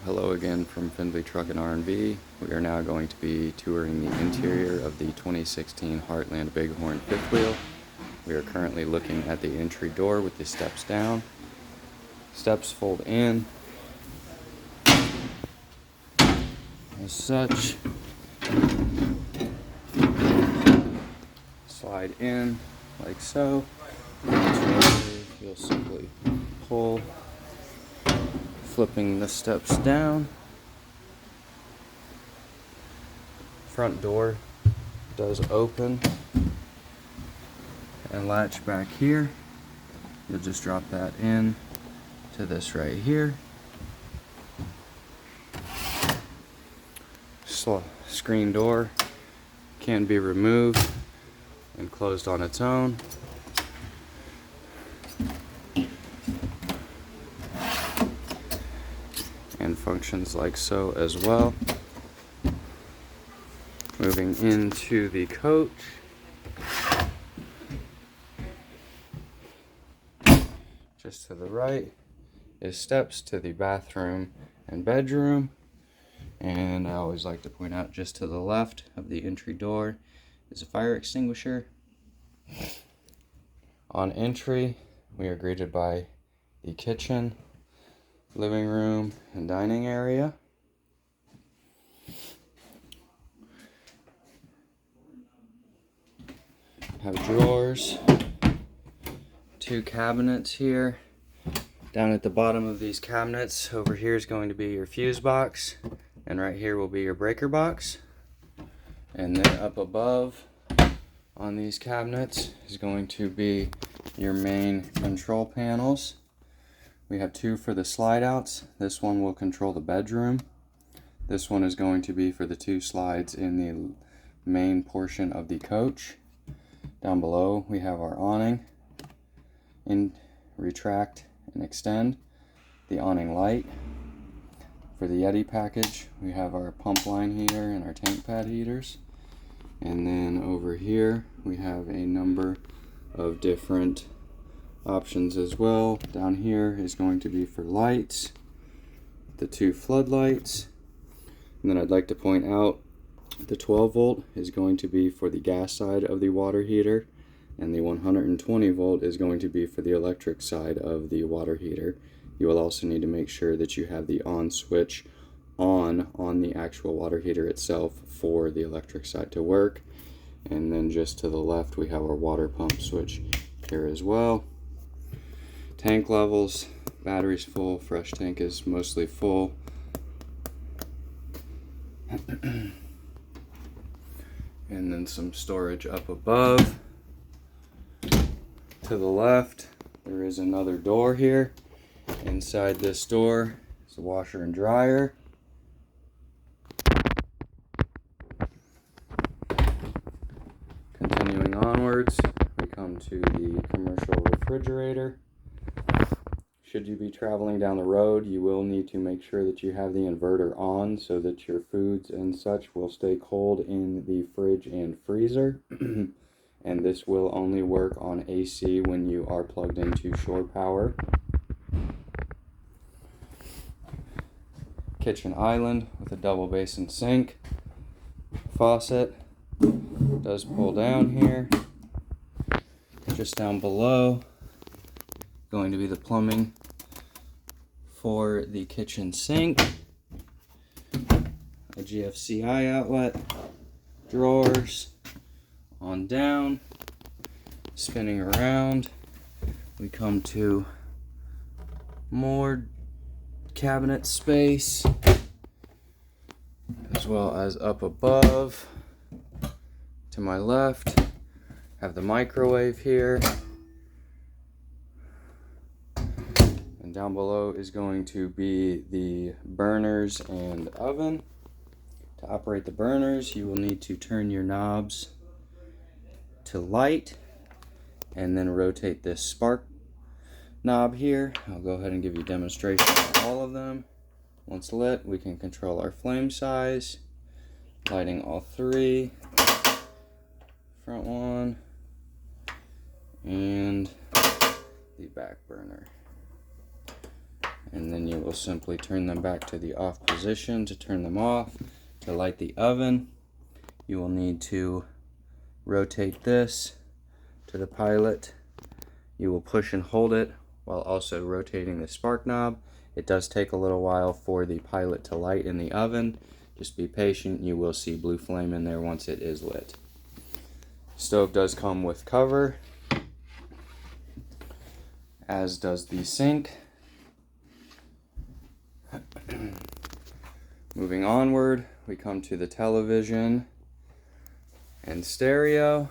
Hello again from Findlay Truck and R&B. We are now going to be touring the interior of the 2016 Heartland Big Horn fifth wheel. We are currently looking at the entry door with the steps down. Steps fold in as such. Slide in like so. You'll simply pull, flipping the steps down. Front door does open and latch back here. You'll just drop that in to this right here. Screen door can be removed and closed on its own. And functions like so as well. Moving into the coach. Just to the right is steps to the bathroom and bedroom. And I always like to point out just to the left of the entry door is a fire extinguisher. On entry, we are greeted by the kitchen, living room, and dining area. Have drawers, two cabinets here. Down at the bottom of these cabinets, over here is going to be your fuse box, and right here will be your breaker box. And then up above on these cabinets is going to be your main control panels. We have two for the slide outs. This one will control the bedroom. This one is going to be for the two slides in the main portion of the coach. Down below we have our awning. Retract and extend the awning light. For the Yeti package, we have our pump line heater and our tank pad heaters. And then over here we have a number of different options as well. Down here is going to be for lights, the two floodlights. And then I'd like to point out the 12 volt is going to be for the gas side of the water heater, and the 120 volt is going to be for the electric side of the water heater. You will also need to make sure that you have the on switch on the actual water heater itself for the electric side to work. And then just to the left we have our water pump switch here as well. Tank levels, battery's full, fresh tank is mostly full. And then some storage up above. To the left there is another door here. Inside this door is a washer and dryer. Continuing onwards, we come to the commercial refrigerator. Should you be traveling down the road, you will need to make sure that you have the inverter on so that your foods and such will stay cold in the fridge and freezer. And this will only work on AC when you are plugged into shore power. Kitchen island with a double basin sink. Faucet does pull down here. Just down below, going to be the plumbing for the kitchen sink. A GFCI outlet, drawers, on down, spinning around. We come to more cabinet space, as well as up above to my left have the microwave here, and down below is going to be the burners and oven. To operate the burners, you will need to turn your knobs to light and then rotate this spark knob here. I'll go ahead and give you a demonstration of all of them. Once lit, we can control our flame size, lighting all three, front one, and the back burner. and then you will simply turn them back to the off position to turn them off. To light the oven, you will need to rotate this to the pilot. You will push and hold it while also rotating the spark knob. It does take a little while for the pilot to light in the oven. Just be patient, you will see blue flame in there once it is lit. Stove does come with cover, as does the sink. Moving onward, we come to the television and stereo.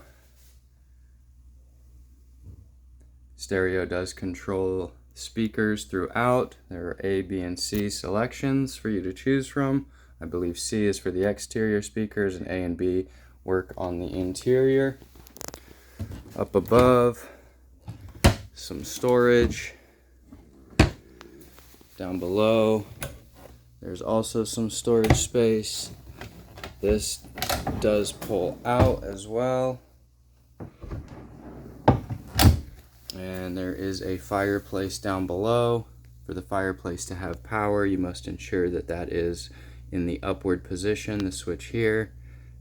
Stereo does control speakers throughout. There are A, B, and C selections for you to choose from. I believe C is for the exterior speakers and A and B work on the interior. Up above, some storage. Down below, there's also some storage space. This does pull out as well. And there is a fireplace down below. For the fireplace to have power, you must ensure that that is in the upward position, the switch here.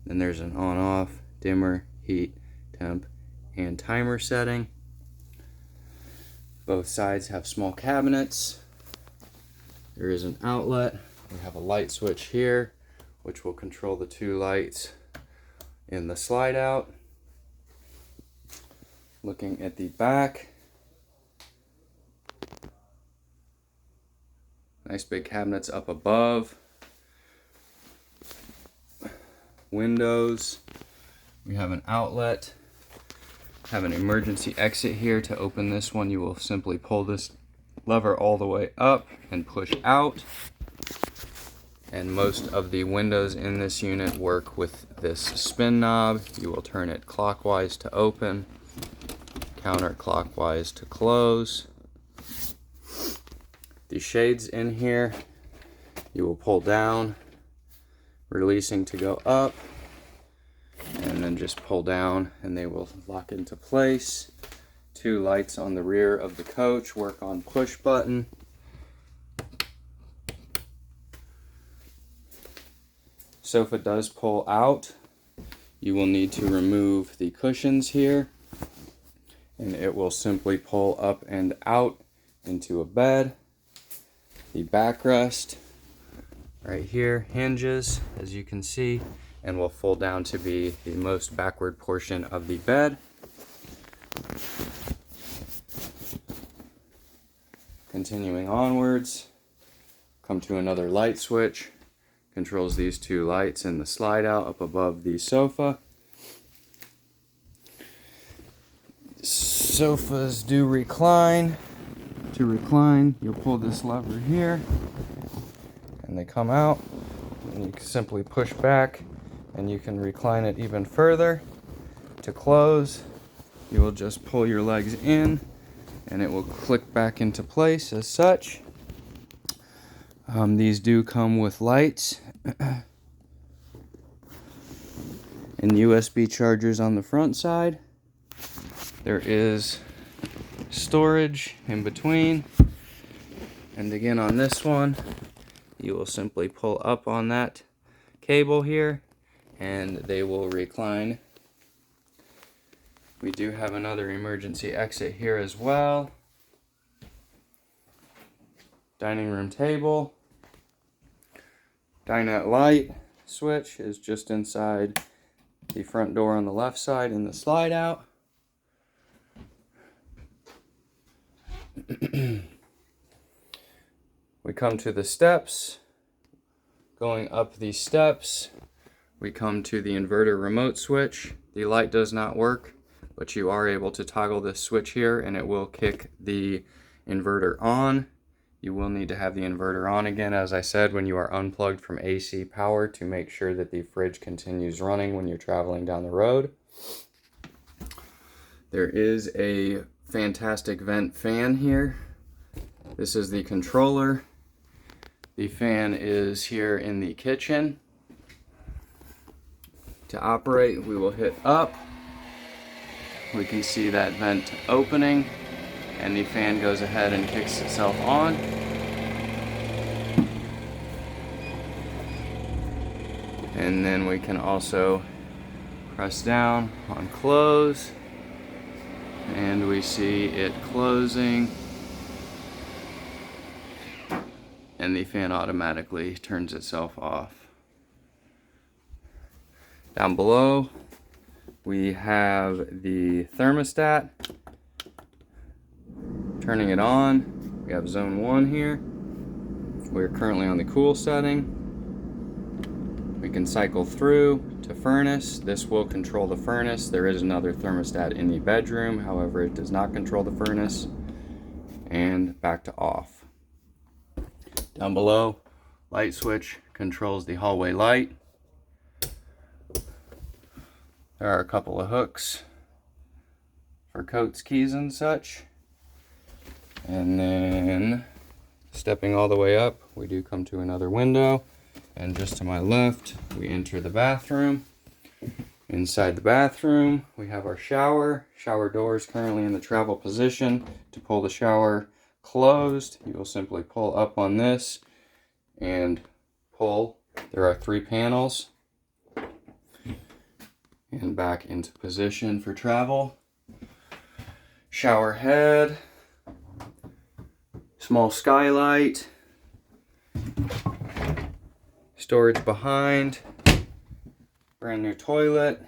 Then there's an on-off, dimmer, heat, temp, and timer setting. Both sides have small cabinets. There is an outlet. We have a light switch here, which will control the two lights in the slide out. Looking at the back, nice big cabinets up above. Windows. We have an outlet. Have an emergency exit here. To open this one, you will simply pull this lever all the way up and push out. And most of the windows in this unit work with this spin knob. You will turn it clockwise to open, counterclockwise to close. The shades in here, you will pull down, releasing to go up, and then just pull down and they will lock into place. Two lights on the rear of the coach work on push button. Sofa does pull out. You will need to remove the cushions here, and it will simply pull up and out into a bed. The backrest right here hinges, as you can see, and will fold down to be the most backward portion of the bed. Continuing onwards, come to another light switch. Controls these two lights in the slide out up above the sofa. Sofas do recline. To recline, you'll pull this lever here and they come out, and you can simply push back and you can recline it even further. To close, you will just pull your legs in and it will click back into place as such. These do come with lights and USB chargers on the front side. There is storage in between, and again on this one you will simply pull up on that cable here and they will recline. We do have another emergency exit here as well. Dining room table. Dinette light switch is just inside the front door on the left side in the slide out. We come to the steps. Going up these steps, we come to the inverter remote switch. The light does not work, but you are able to toggle this switch here and it will kick the inverter on. You will need to have the inverter on again, as I said, when you are unplugged from AC power to make sure that the fridge continues running when you're traveling down the road. There is a fantastic vent fan here. This is the controller. The fan is here in the kitchen. To operate, we will hit up. We can see that vent opening and the fan goes ahead and kicks itself on. And then we can also press down on close, and we see it closing, and the fan automatically turns itself off. Down below we have the thermostat. Turning it on, we have zone 1 here. We're currently on the cool setting. We can cycle through to furnace. This will control the furnace. There is another thermostat in the bedroom, however it does not control the furnace. And back to off. Down below, light switch controls the hallway light. There are a couple of hooks for coats, keys, and such. And then stepping all the way up, we do come to another window. And just to my left, we enter the bathroom. Inside the bathroom, we have our shower. Shower door is currently in the travel position. To pull the shower closed, you will simply pull up on this and pull. There are 3 panels. And back into position for travel. Shower head. Small skylight. Storage behind. Brand new toilet.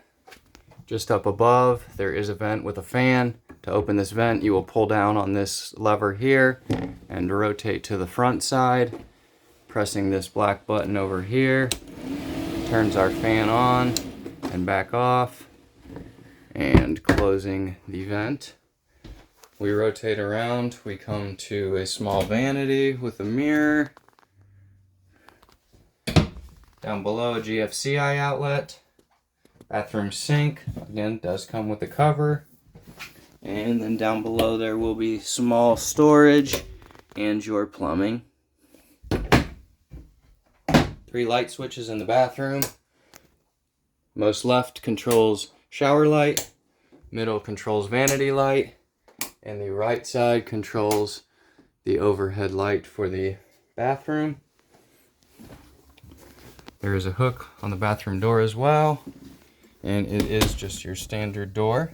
Just up above, there is a vent with a fan. To open this vent, you will pull down on this lever here and rotate to the front side. Pressing this black button over here turns our fan on and back off, and closing the vent. We rotate around, we come to a small vanity with a mirror. Down below, a GFCI outlet. Bathroom sink, again, does come with a cover. And then down below there will be small storage and your plumbing. 3 light switches in the bathroom. Most left controls shower light, middle controls vanity light, and the right side controls the overhead light for the bathroom. There is a hook on the bathroom door as well, and it is just your standard door.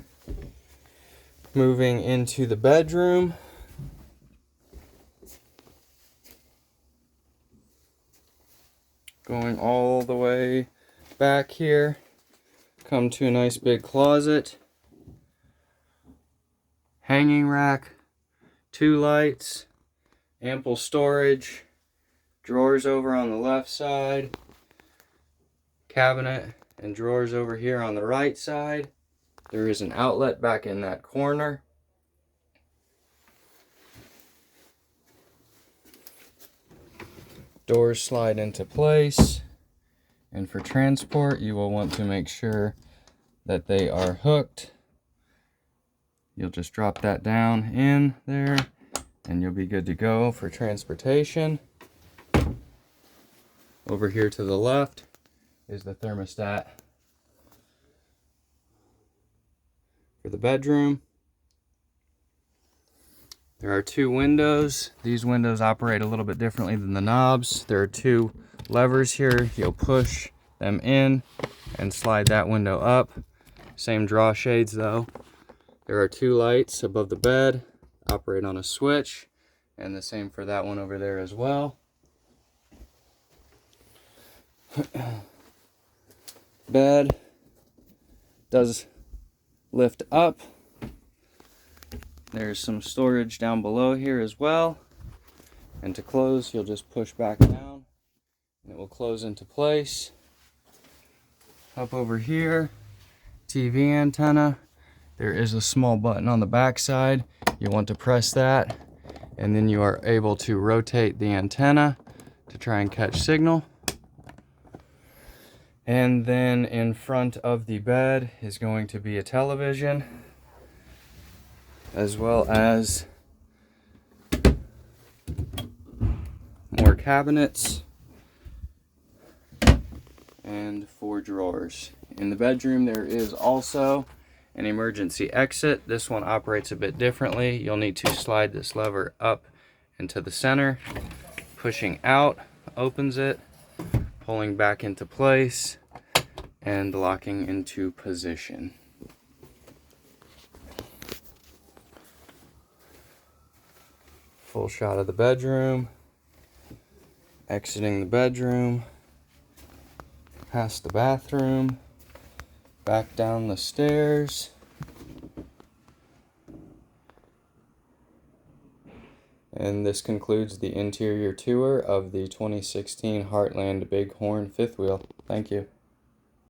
Moving into the bedroom. Going all the way back here, come to a nice big closet. Hanging rack, 2 lights, ample storage, drawers over on the left side, cabinet and drawers over here on the right side. There is an outlet back in that corner. Doors slide into place. And for transport, you will want to make sure that they are hooked. You'll just drop that down in there and you'll be good to go for transportation. Over here to the left is the thermostat for the bedroom. There are 2 windows. These windows operate a little bit differently than the knobs. There are 2 levers here. You'll push them in and slide that window up. Same draw shades though. There are 2 lights above the bed, operate on a switch, and the same for that one over there as well. Bed does lift up. There's some storage down below here as well. And to close, you'll just push back down and it will close into place. Up over here, TV antenna. There is a small button on the back side. You want to press that and then you are able to rotate the antenna to try and catch signal. And then in front of the bed is going to be a television, as well as more cabinets and 4 drawers. In the bedroom there is also an emergency exit. This one operates a bit differently. You'll need to slide this lever up into the center. Pushing out opens it, pulling back into place and locking into position. Full shot of the bedroom, exiting the bedroom, past the bathroom, back down the stairs, and this concludes the interior tour of the 2016 Heartland Big Horn fifth wheel. Thank you.